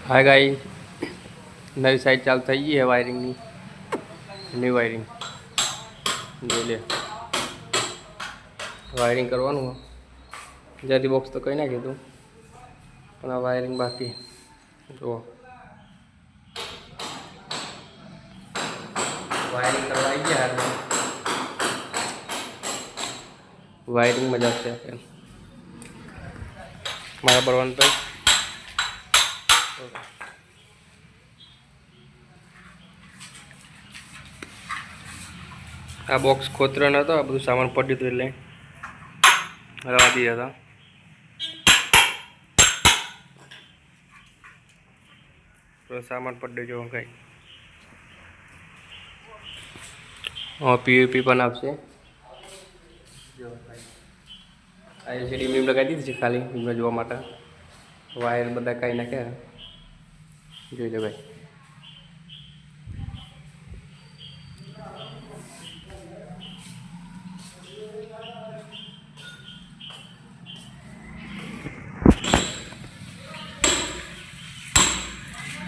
Hi guys, नई side चालू થઈ ગઈ है वायरिंग ની न्यू वायरिंग જોઈ લે वायरिंग કરવાનું જ્યાંથી બોક્સ તો કઈ નાખ્યું હતું પણ આ વાયરિંગ બાકી જો વાયરિંગ કરવા આવી ગયા હાલ વાયરિંગ મજા છે મારા બળવંત ભાઈ आ बॉक्स खोतरा न आ बधु सामान पड्यु हतुं एटले रवा दीधा था। तो सामान पड्यो जो कई पीयूपी पण आपसे जो भाई एलसीडी बीम लगाई दी खाली बीम जोवा माटे वायर बधा काई नाख्या जोई लो भाई।